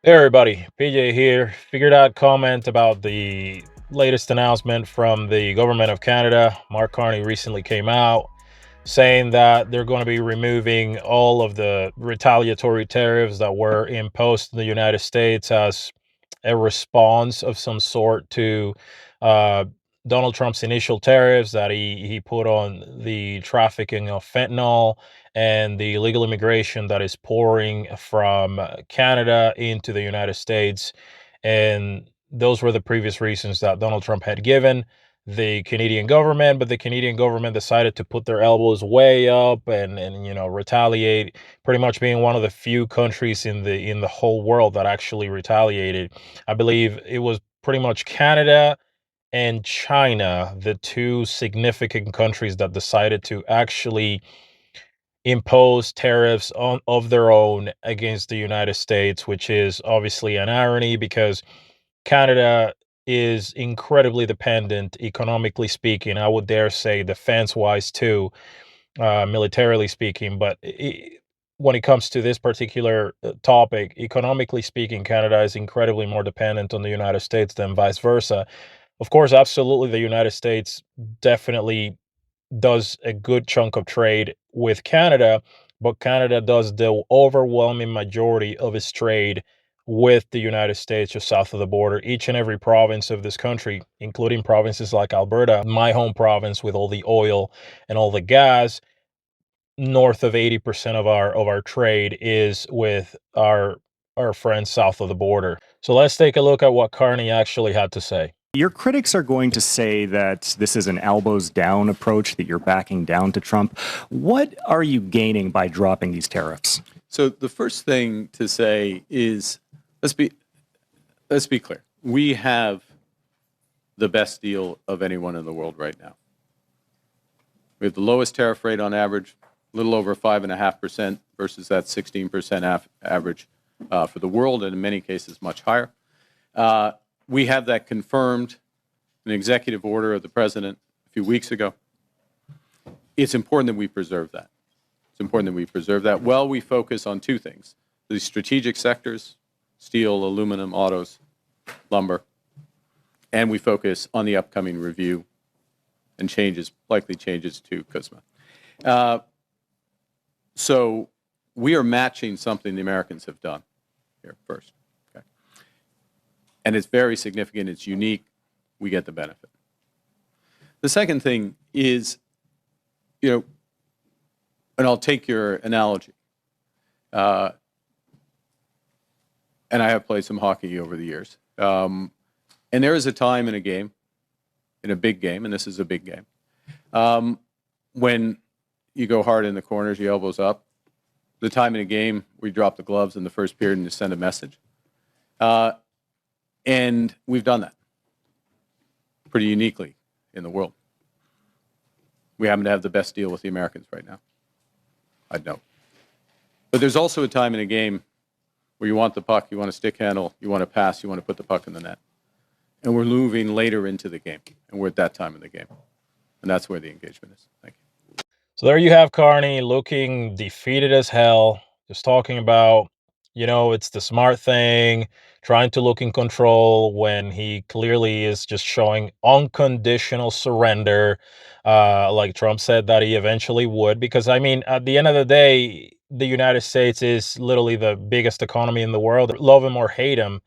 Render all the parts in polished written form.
Hey everybody, PJ here. Figured out comment about the latest announcement from the government of Canada. Mark Carney recently came out saying that they're going to be removing all of the retaliatory tariffs that were imposed in the United States as a response of some sort to uh, Donald Trump's initial tariffs that he put on the trafficking of fentanyl and the illegal immigration that is pouring from Canada into the United States. And those were the previous reasons that Donald Trump had given the Canadian government, but the Canadian government decided to put their elbows way up and retaliate, pretty much being one of the few countries in the whole world that actually retaliated. I believe it was pretty much Canada and China, the two significant countries that decided to actually impose tariffs on of their own against the United States, which is obviously an irony because Canada is incredibly dependent, economically speaking. I would dare say defense-wise too, militarily speaking. But when it comes to this particular topic, economically speaking, Canada is incredibly more dependent on the United States than vice versa. Of course, absolutely, the United States definitely does a good chunk of trade with Canada, but Canada does the overwhelming majority of its trade with the United States just south of the border. Each and every province of this country, including provinces like Alberta, my home province with all the oil and all the gas, north of 80% of our trade is with our friends south of the border. So let's take a look at what Carney actually had to say. Your critics are going to say that this is an elbows down approach, that you're backing down to Trump. What are you gaining by dropping these tariffs? So the first thing to say is let's be clear. We have the best deal of anyone in the world right now. We have the lowest tariff rate on average, a little over 5.5% versus that 16% average for the world, and in many cases much higher. We have that confirmed in an executive order of the president a few weeks ago. It's important that we preserve that. It's important that we preserve that. Well, we focus on two things: the strategic sectors, steel, aluminum, autos, lumber, and we focus on the upcoming review and likely changes to CUSMA. So we are matching something the Americans have done here first. Okay? And it's very significant. It's unique. We get the benefit. The second thing is, and I'll take your analogy. And I have played some hockey over the years. And there is a time in a game, in a big game, and this is a big game, when you go hard in the corners, your elbows up. The time in a game where you drop the gloves in the first period and you send a message. And we've done that pretty uniquely in the world. We happen to have the best deal with the Americans right now. I'd know. But there's also a time in a game where you want the puck, you want a stick handle, you want to pass, you want to put the puck in the net. And we're moving later into the game, and we're at that time in the game. And that's where the engagement is. Thank you. So there you have Carney looking defeated as hell, just talking about, it's the smart thing, trying to look in control when he clearly is just showing unconditional surrender, like Trump said that he eventually would. Because, I mean, at the end of the day, the United States is literally the biggest economy in the world. Love him or hate him,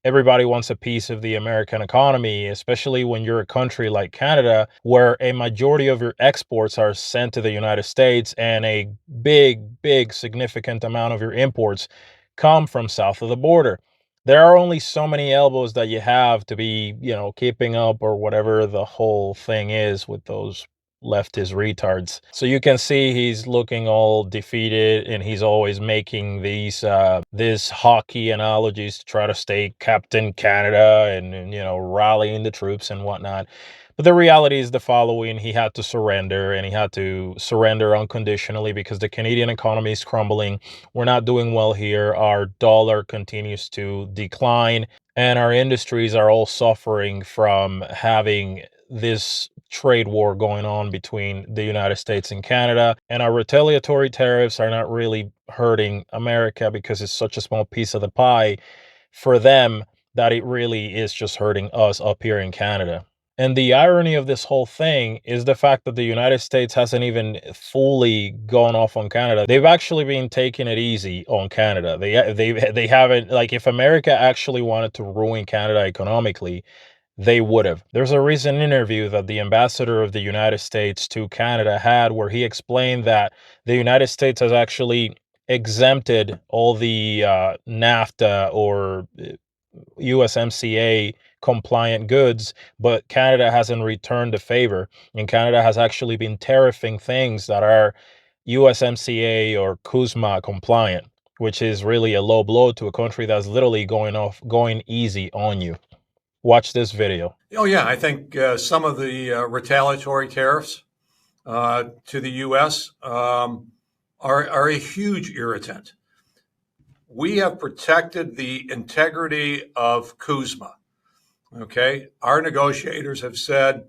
everybody wants a piece of the American economy, especially when you're a country like Canada, where a majority of your exports are sent to the United States and a big, significant amount of your imports come from south of the border. There are only so many elbows that you have to be, keeping up or whatever the whole thing is with those leftist retards. So you can see he's looking all defeated, and he's always making these hockey analogies to try to stay Captain Canada and rallying the troops and whatnot. But the reality is the following: he had to surrender, and he had to surrender unconditionally because the Canadian economy is crumbling. We're not doing well here. Our dollar continues to decline, and our industries are all suffering from having this trade war going on between the United States and Canada. And our retaliatory tariffs are not really hurting America because it's such a small piece of the pie for them that it really is just hurting us up here in Canada. And the irony of this whole thing is the fact that the United States hasn't even fully gone off on Canada. They've actually been taking it easy on Canada. They haven't, like, if America actually wanted to ruin Canada economically, they would have. There's a recent interview that the ambassador of the United States to Canada had where he explained that the United States has actually exempted all the NAFTA or USMCA compliant goods, but Canada hasn't returned the favor. And Canada has actually been tariffing things that are USMCA or CUSMA compliant, which is really a low blow to a country that's literally going easy on you. Watch this video. Oh, yeah. I think some of the retaliatory tariffs to the U.S. Are a huge irritant. We have protected the integrity of CUSMA. Okay. Our negotiators have said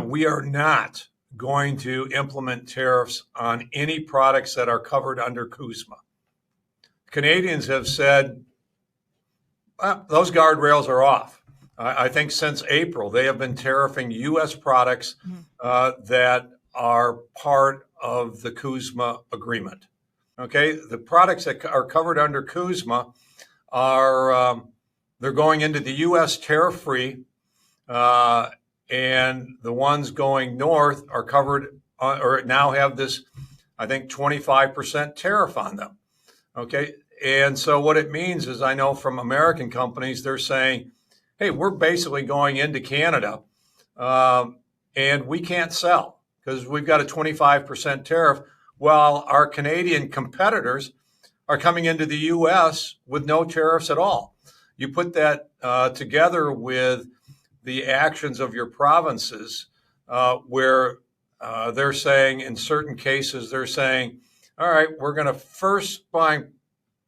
we are not going to implement tariffs on any products that are covered under CUSMA. Canadians have said, well, those guardrails are off. I think since April, they have been tariffing U.S. products that are part of the CUSMA agreement. Okay, the products that are covered under CUSMA are they're going into the U.S. tariff-free, and the ones going north are covered or now have this, I think, 25% tariff on them. Okay, and so what it means is, I know from American companies, they're saying, hey, we're basically going into Canada and we can't sell because we've got a 25% tariff, while our Canadian competitors are coming into the U.S. with no tariffs at all. You put that together with the actions of your provinces where they're saying, in certain cases, they're saying, all right, we're going to first buy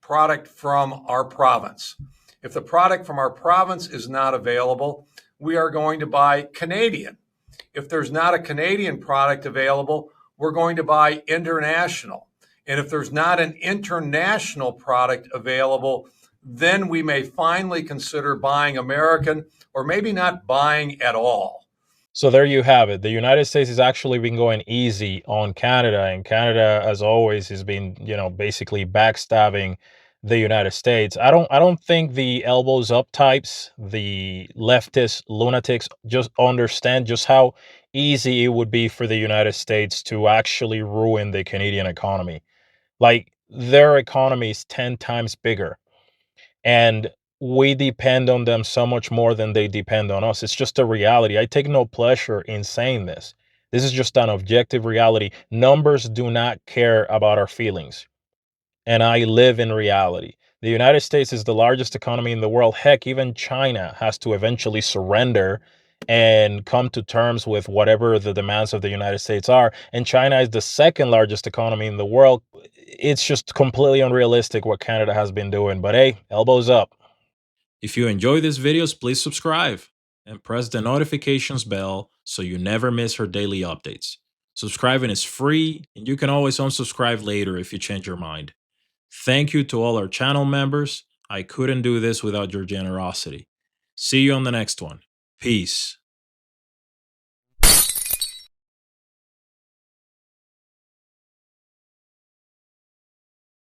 product from our province. If the product from our province is not available, we are going to buy Canadian. If there's not a Canadian product available, we're going to buy international. And if there's not an international product available, then we may finally consider buying American, or maybe not buying at all. So there you have it. The United States has actually been going easy on Canada, and Canada, as always, has been, basically backstabbing the United States. I don't think the elbows up types, the leftist lunatics, just understand just how easy it would be for the United States to actually ruin the Canadian economy. Like, their economy is 10 times bigger, and we depend on them so much more than they depend on us. It's just a reality. I take no pleasure in saying this. This is just an objective reality. Numbers do not care about our feelings, and I live in reality. The United States is the largest economy in the world. Heck, even China has to eventually surrender and come to terms with whatever the demands of the United States are. And China is the second largest economy in the world. It's just completely unrealistic what Canada has been doing. But hey, elbows up. If you enjoy these videos, please subscribe and press the notifications bell so you never miss our daily updates. Subscribing is free, and you can always unsubscribe later if you change your mind. Thank you to all our channel members. I couldn't do this without your generosity. See you on the next one. Peace.